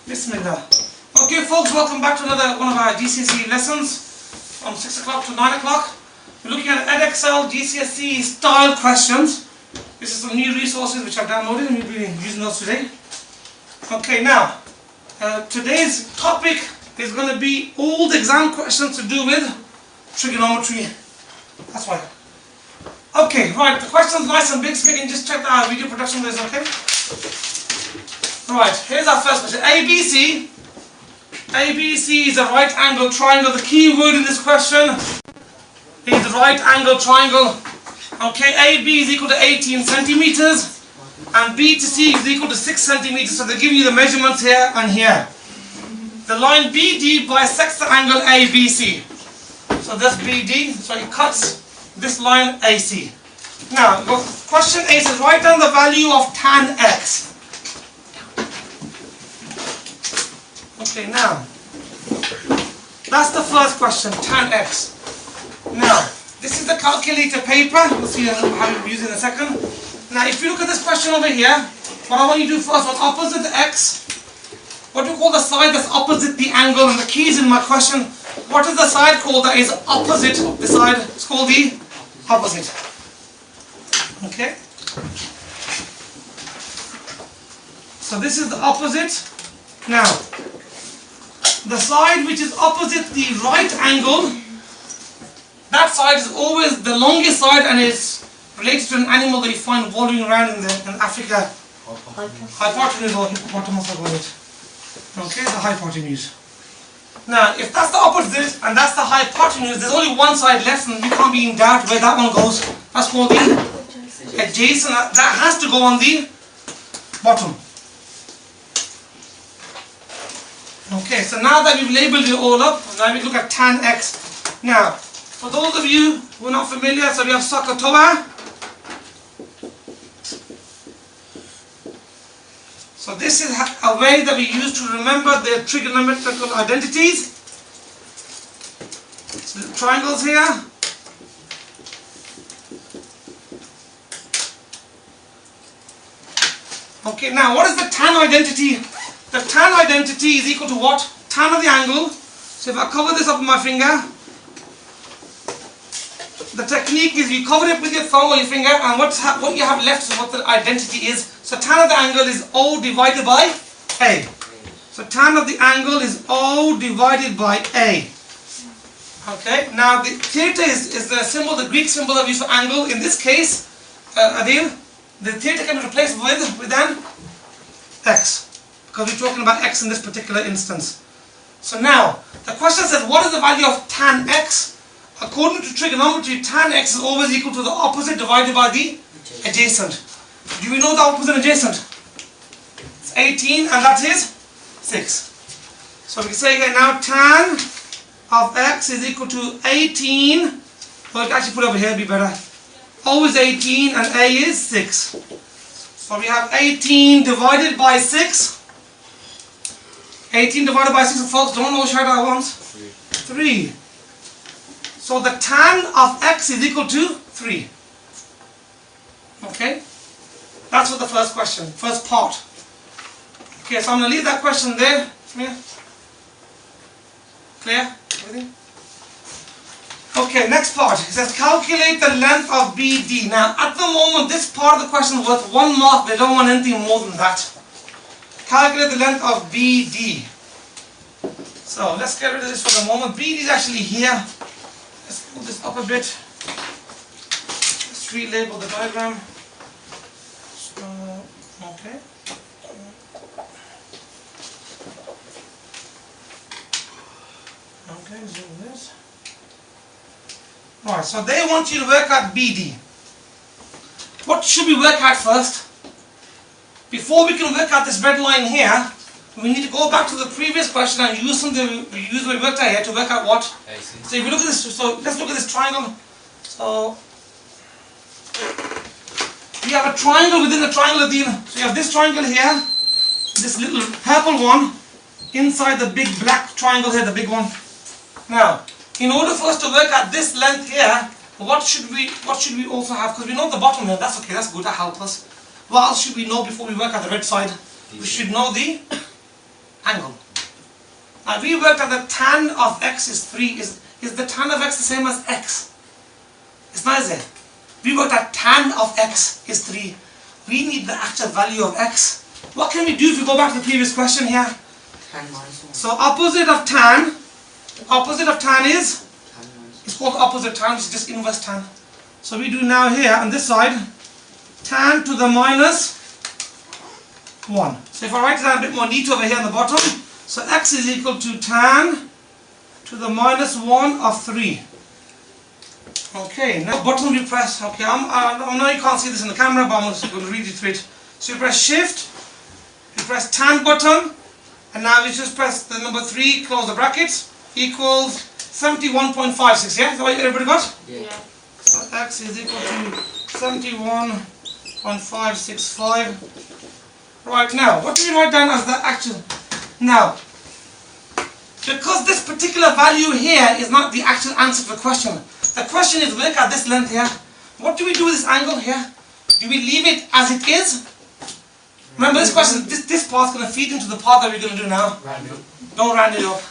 Bismillah. Okay folks, welcome back to another one of our GCSE lessons from 6 o'clock to 9 o'clock. We're looking at Edexcel GCSE style questions. This is some new resources which I've downloaded and we'll be using those today. Okay, now today's topic is going to be all the exam questions to do with trigonometry. That's why. Okay, right, the question's nice and big, so we can just check that our video production is okay. Right, here's our first question. ABC. ABC is a right angle triangle. The key word in this question is right angle triangle. Okay, AB is equal to 18 centimeters and B to C is equal to 6 centimeters. So they're giving you the measurements here and here. The line BD bisects the angle ABC. So that's BD, so it cuts this line AC. Now, question A says write down the value of tan X. Okay, now, that's the first question, tan X. Now, this is the calculator paper. We'll see how we use it in a second. Now, if you look at this question over here, what I want you to do first, on opposite the X, what do you call the side that's opposite the angle? And the key is in my question. What is the side called that is opposite the side? It's called the opposite. Okay? So this is the opposite. Now, the side which is opposite the right angle, that side is always the longest side and is related to an animal that you find wandering around in Africa. Hypotenuse or hippopotamus, I call it. Okay, the hypotenuse. Now, if that's the opposite and that's the hypotenuse, there's only one side left and we can't be in doubt where that one goes. That's called the adjacent. That has to go on the bottom. Okay, so now that we've labelled it all up, now we look at tan X. Now, for those of you who are not familiar, so we have Sokotoa. So this is a way that we use to remember the trigonometrical identities. So the triangles here. Okay, now what is the tan identity? The tan identity is equal to what? Tan of the angle. So if I cover this up with my finger, the technique is you cover it with your thumb or your finger, and what you have left is what the identity is. So tan of the angle is O divided by A. So tan of the angle is O divided by A. Okay, now the theta is the symbol, the Greek symbol that we use for angle. In this case, Adil, the theta can be replaced with an X. Because we're talking about X in this particular instance. So now, the question says, what is the value of tan X? According to trigonometry, tan X is always equal to the opposite divided by the adjacent. Do we know the opposite adjacent? It's 18 and that is 6. So we can say here now tan of X is equal to 18. Well, actually put it over here, it'd be better. O is 18 and A is 6. So we have 18 divided by 6. 18 divided by 6, folks, don't know shout at once. 3. So the tan of X is equal to 3. Okay? That's for the first question, first part. Okay, so I'm going to leave that question there. Clear? Everything? Okay, next part. It says calculate the length of BD. Now, at the moment, this part of the question is worth 1 mark. They don't want anything more than that. Calculate the length of BD. So let's get rid of this for the moment. BD is actually here. Let's move this up a bit. Let's relabel the diagram. Okay. Okay, zoom this. Right, so they want you to work out BD. What should we work out first? Before we can work out this red line here, we need to go back to the previous question and use what we worked out here to work out what? So if you look at this, so let's look at this triangle. So we have a triangle within a triangle. So you have this triangle here, this little purple one, inside the big black triangle here, the big one. Now, in order for us to work out this length here, what should we also have? Because we know the bottom here, that's okay, that's good, that helps us. What else should we know before we work out the red side? We should know the angle. Now we worked out that tan of x is 3. Is the tan of x the same as x? It's not, is it? We worked out tan of x is 3. We need the actual value of x. What can we do if we go back to the previous question here? Tan minus 1. So opposite of tan is, it's called opposite tan, which is just inverse tan. So we do now here on this side, tan to the minus 1. So if I write it down a bit more neat over here on the bottom, so x is equal to tan to the minus 1 of 3. Okay, now button we press. Okay, I know you can't see this in the camera, but I'm just going to read it through it. So you press shift, you press tan button, and now we just press the number 3, close the brackets, equals 71.56, yeah? Is that what everybody got? Yeah. So x is equal to 71.565. Right, now, what do we write down as the actual? Now, because this particular value here is not the actual answer to the question. The question is work at this length here. What do we do with this angle here? Do we leave it as it is? Remember this question, this part is going to feed into the part that we're going to do now. Round up. Don't round it up.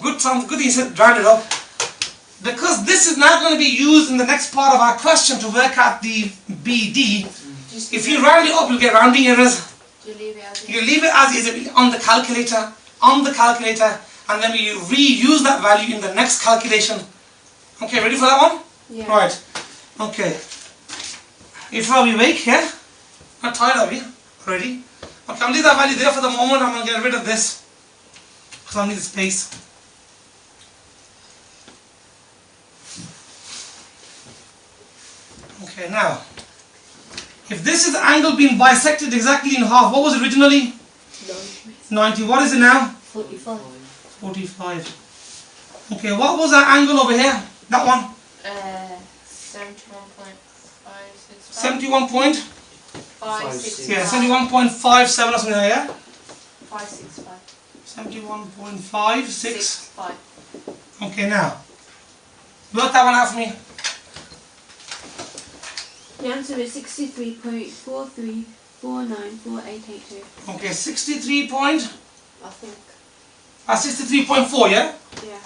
Good thing you said round it up. Because this is now going to be used in the next part of our question to work out the BD. If you round it up, you'll get rounding errors. You leave it as it You leave it as is on the calculator, and then we reuse that value in the next calculation. Okay, ready for that one? Yeah. Right. Okay. If how we wake here, not tired are we? Ready? Okay, I'll leave that value there for the moment. I'm going to get rid of this because I need the space. Okay, now, if this is the angle being bisected exactly in half, what was it originally? 90. What is it now? 45. 45. Okay, what was our angle over here? That one? 71.565. 71 point? 565. Yeah, 71.57 or something like that, yeah? 565. 71.56. 65. Okay, now, work that one out for me. The answer is 63.43494882. Okay, 63 point, I think. 63.4, yeah? Yeah.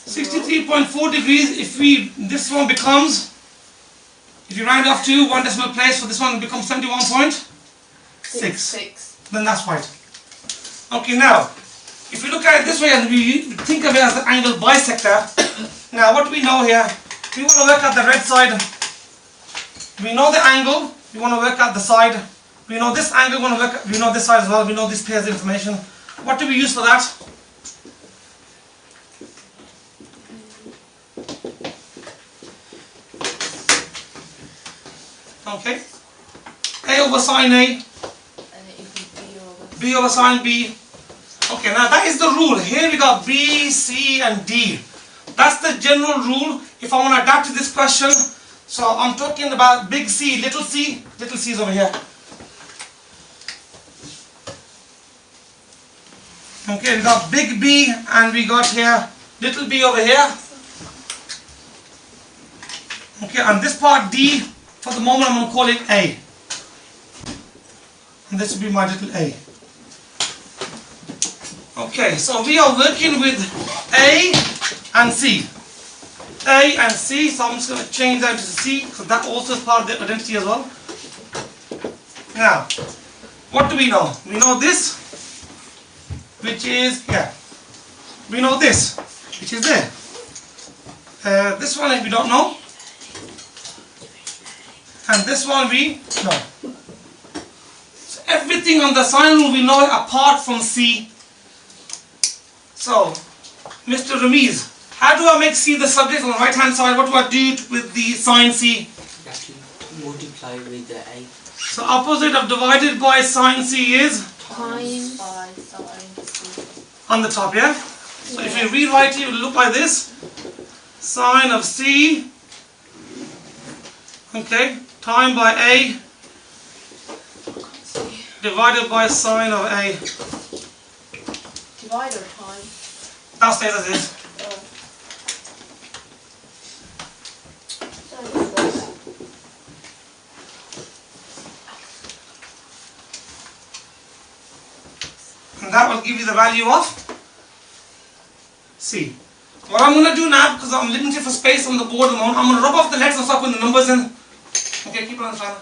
63.4 degrees, this one becomes, if you round off to one decimal place, for this one it becomes 71.6. 6. Then that's right. Okay, now, if we look at it this way and we think of it as the angle bisector, now what do we know here? We want to work out the red side. We know the angle, we want to work out the side. We know this angle, we know this side as well, we know this pairs of information. What do we use for that? Okay. A over sine A, And it would be over. B over sine B. Okay, now that is the rule. Here we got B, C and D. That's the general rule. If I want to adapt to this question, so I'm talking about big C, little c is over here. Okay, we got big B and we got here little b over here. Okay, and this part D, for the moment I'm going to call it A. And this will be my little a. Okay, so we are working with A and C. A and C, so I'm just going to change that to C because that also is part of the identity as well. Now, what do we know? We know this, which is here. We know this, which is there. This one we don't know. And this one we know. So everything on the sine rule we know apart from C. So, Mr. Ramiz, how do I make C the subject on the right hand side? What do I do with the sine C? Actually, multiply with the A. So opposite of divided by sine C is Times. By sine C. on the top, yeah? So if you rewrite it, it will look like this. Sine of C, okay, time by A, divided by sine of A. Divide or time? That stays as is. And that will give you the value of C. What I'm going to do now, because I'm limited for space on the board at the moment, I'm going to rub off the letters and start putting the numbers in. Okay, keep it on the timer.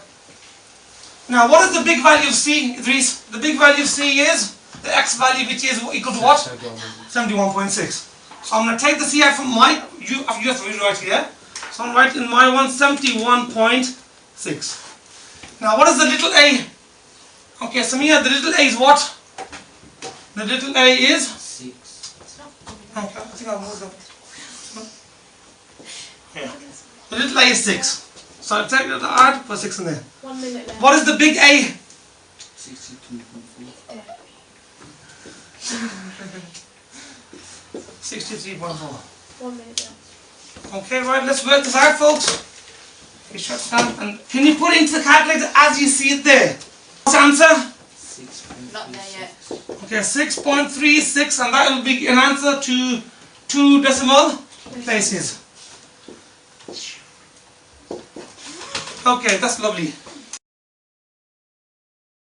Now, what is the big value of C, Idris? The big value of C is the x value, which is equal to what? 71.6. So I'm going to take the C out from my, you have to rewrite here. So I'm writing in my one 71.6. Now, what is the little a? Okay, Samia, the little a is what? The little a is? 6. Okay, I think I'll move them. Yeah. The little a is 6. So I'll take the add, put 6 in there. 1 minute left. What is the big A? 62.4. 63.4. 1 minute left. Okay, right, let's work this out, folks. Okay, shut it down. And can you put it into the calculator as you see it there? What's the answer? 6.36. Not there yet. Okay, 6.36, and that will be an answer to 2 decimal places. Okay, that's lovely.